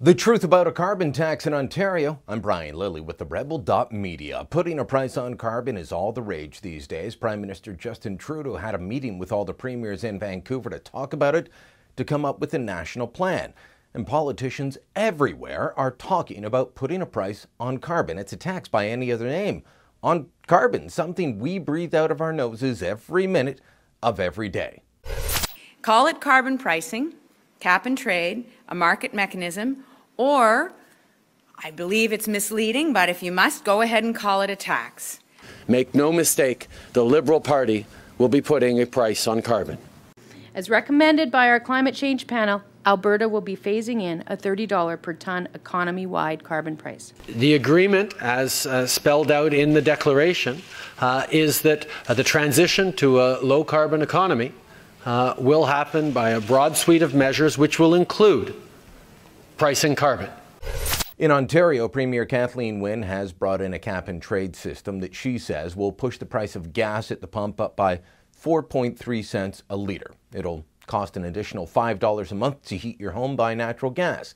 The truth about a carbon tax in Ontario. I'm Brian Lilly with the Rebel.media. Putting a price on carbon is all the rage these days. Prime Minister Justin Trudeau had a meeting with all the premiers in Vancouver to talk about it, to come up with a national plan. And politicians everywhere are talking about putting a price on carbon. It's a tax by any other name. On carbon, something we breathe out of our noses every minute of every day. Call it carbon pricing, cap and trade, a market mechanism, or, I believe it's misleading, but if you must, go ahead and call it a tax. Make no mistake, the Liberal Party will be putting a price on carbon. As recommended by our climate change panel, Alberta will be phasing in a $30 per tonne economy-wide carbon price. The agreement, as spelled out in the declaration, is that the transition to a low-carbon economy will happen by a broad suite of measures which will include pricing carbon. In Ontario, Premier Kathleen Wynne has brought in a cap-and-trade system that she says will push the price of gas at the pump up by 4.3 cents a litre. It'll cost an additional $5 a month to heat your home by natural gas.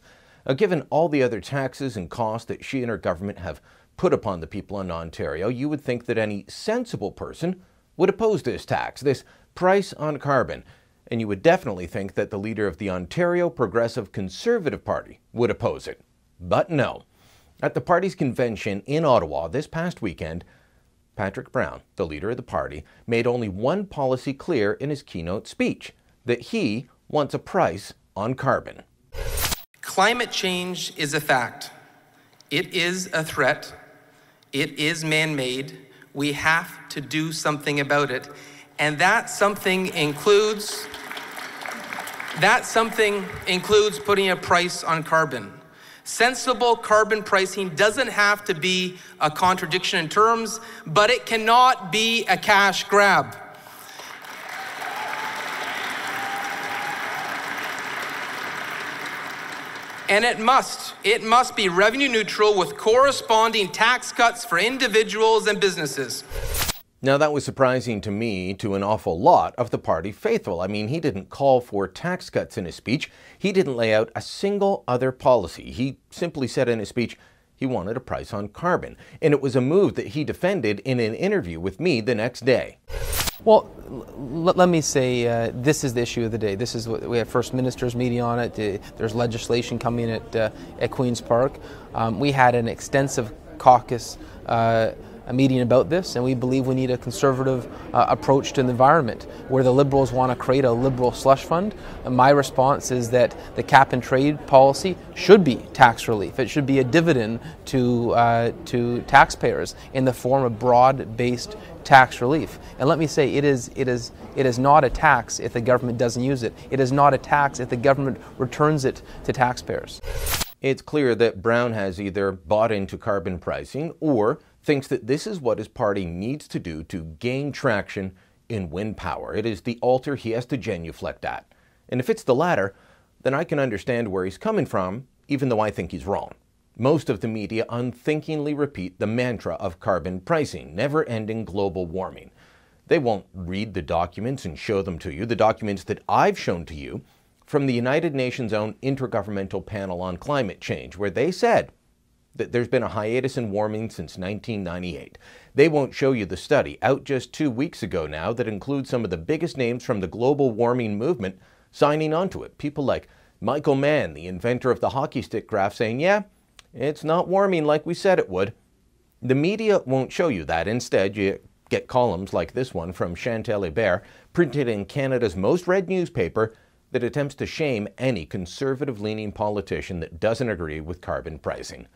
Given all the other taxes and costs that she and her government have put upon the people in Ontario, you would think that any sensible person would oppose this tax, this price on carbon. And you would definitely think that the leader of the Ontario Progressive Conservative Party would oppose it. But no. At the party's convention in Ottawa this past weekend, Patrick Brown, the leader of the party, made only one policy clear in his keynote speech, that he wants a price on carbon. Climate change is a fact. It is a threat. It is man-made. We have to do something about it. And that something includes putting a price on carbon. Sensible carbon pricing doesn't have to be a contradiction in terms, but it cannot be a cash grab. And it must be revenue neutral with corresponding tax cuts for individuals and businesses. Now, that was surprising to me, to an awful lot of the party faithful. I mean, he didn't call for tax cuts in his speech. He didn't lay out a single other policy. He simply said in his speech he wanted a price on carbon. And it was a move that he defended in an interview with me the next day. Well, let me say this is the issue of the day. This is what we have First Minister's meeting on it. There's legislation coming at Queen's Park. We had an extensive caucus a meeting about this, and we believe we need a conservative approach to the environment, where the Liberals want to create a Liberal slush fund. And my response is that the cap and trade policy should be tax relief. It should be a dividend to taxpayers in the form of broad-based tax relief. And let me say, it is not a tax if the government doesn't use it. It is not a tax if the government returns it to taxpayers. It's clear that Brown has either bought into carbon pricing or thinks that this is what his party needs to do to gain traction in wind power. It is the altar he has to genuflect at. And if it's the latter, then I can understand where he's coming from, even though I think he's wrong. Most of the media unthinkingly repeat the mantra of carbon pricing, never-ending global warming. They won't read the documents and show them to you, the documents that I've shown to you from the United Nations' own Intergovernmental Panel on Climate Change, where they said that there's been a hiatus in warming since 1998. They won't show you the study, out just 2 weeks ago now, that includes some of the biggest names from the global warming movement signing onto it. People like Michael Mann, the inventor of the hockey stick graph, saying, yeah, it's not warming like we said it would. The media won't show you that. Instead, you get columns like this one from Chantal Hébert, printed in Canada's most read newspaper, that attempts to shame any conservative-leaning politician that doesn't agree with carbon pricing.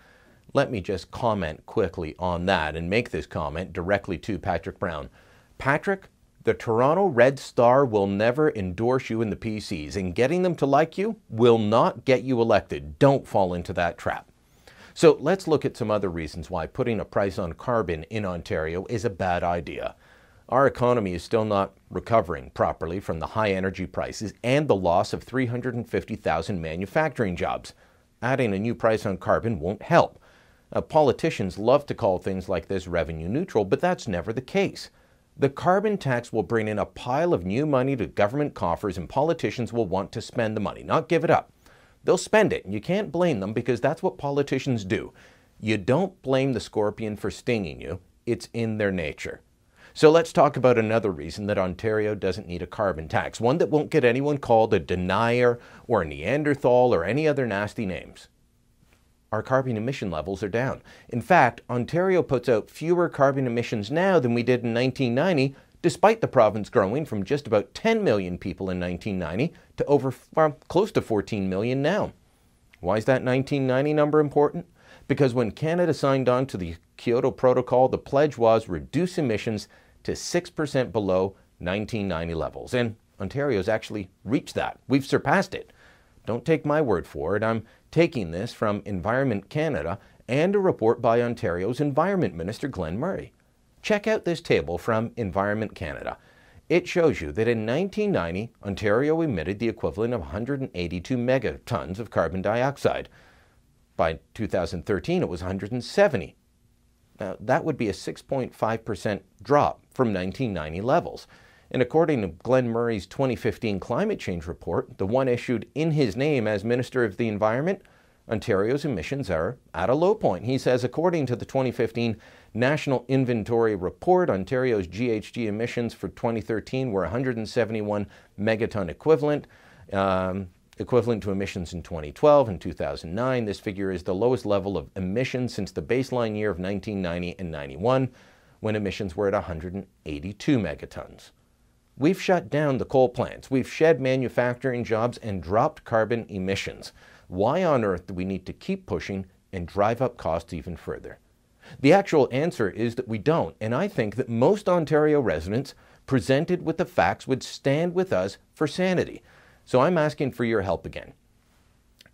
Let me just comment quickly on that and make this comment directly to Patrick Brown. Patrick, the Toronto Red Star will never endorse you in the PCs, and getting them to like you will not get you elected. Don't fall into that trap. So let's look at some other reasons why putting a price on carbon in Ontario is a bad idea. Our economy is still not recovering properly from the high energy prices and the loss of 350,000 manufacturing jobs. Adding a new price on carbon won't help. Politicians love to call things like this revenue neutral, but that's never the case. The carbon tax will bring in a pile of new money to government coffers, and politicians will want to spend the money, not give it up. they'll spend it. You can't blame them because that's what politicians do. You don't blame the scorpion for stinging you. It's in their nature. So let's talk about another reason that Ontario doesn't need a carbon tax, one that won't get anyone called a denier or a Neanderthal or any other nasty names. Our carbon emission levels are down. In fact, Ontario puts out fewer carbon emissions now than we did in 1990, despite the province growing from just about 10 million people in 1990 to over close to 14 million now. Why is that 1990 number important? Because when Canada signed on to the Kyoto Protocol, the pledge was reduce emissions to 6% below 1990 levels. And Ontario's actually reached that. We've surpassed it. Don't take my word for it. I'm taking this from Environment Canada and a report by Ontario's Environment Minister Glenn Murray. Check out this table from Environment Canada. It shows you that in 1990, Ontario emitted the equivalent of 182 megatons of carbon dioxide. By 2013, it was 170. Now, that would be a 6.5% drop from 1990 levels. And according to Glenn Murray's 2015 climate change report, the one issued in his name as Minister of the Environment, Ontario's emissions are at a low point. He says, according to the 2015 National Inventory Report, Ontario's GHG emissions for 2013 were 171 megaton equivalent, equivalent to emissions in 2012 and 2009. This figure is the lowest level of emissions since the baseline year of 1990 and 91, when emissions were at 182 megatons. We've shut down the coal plants, we've shed manufacturing jobs and dropped carbon emissions. Why on earth do we need to keep pushing and drive up costs even further? The actual answer is that we don't, and I think that most Ontario residents presented with the facts would stand with us for sanity. So I'm asking for your help again.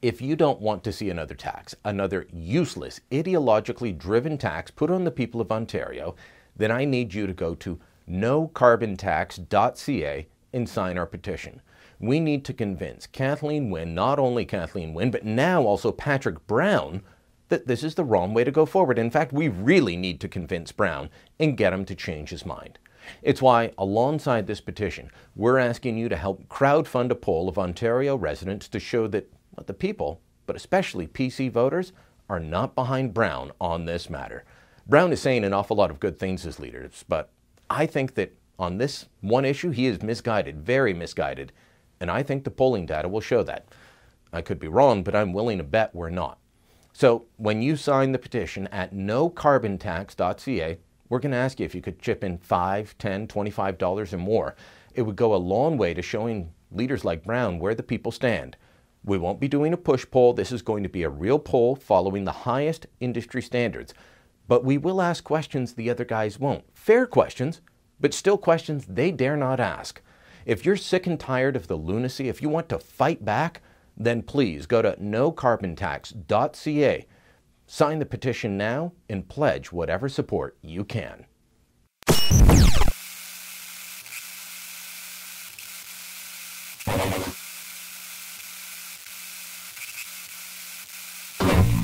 If you don't want to see another tax, another useless, ideologically driven tax put on the people of Ontario, then I need you to go to nocarbontax.ca and sign our petition. We need to convince Kathleen Wynne, not only Kathleen Wynne, but now also Patrick Brown, that this is the wrong way to go forward. In fact, we really need to convince Brown and get him to change his mind. It's why, alongside this petition, we're asking you to help crowdfund a poll of Ontario residents to show that the people, but especially PC voters, are not behind Brown on this matter. Brown is saying an awful lot of good things as leaders, but I think that on this one issue, he is misguided, very misguided, and I think the polling data will show that. I could be wrong, but I'm willing to bet we're not. So when you sign the petition at nocarbontax.ca, we're going to ask you if you could chip in $5, $10, $25 or more. It would go a long way to showing leaders like Brown where the people stand. We won't be doing a push poll. This is going to be a real poll following the highest industry standards. But we will ask questions the other guys won't. Fair questions, but still questions they dare not ask. If you're sick and tired of the lunacy, if you want to fight back, then please go to nocarbontax.ca. Sign the petition now and pledge whatever support you can.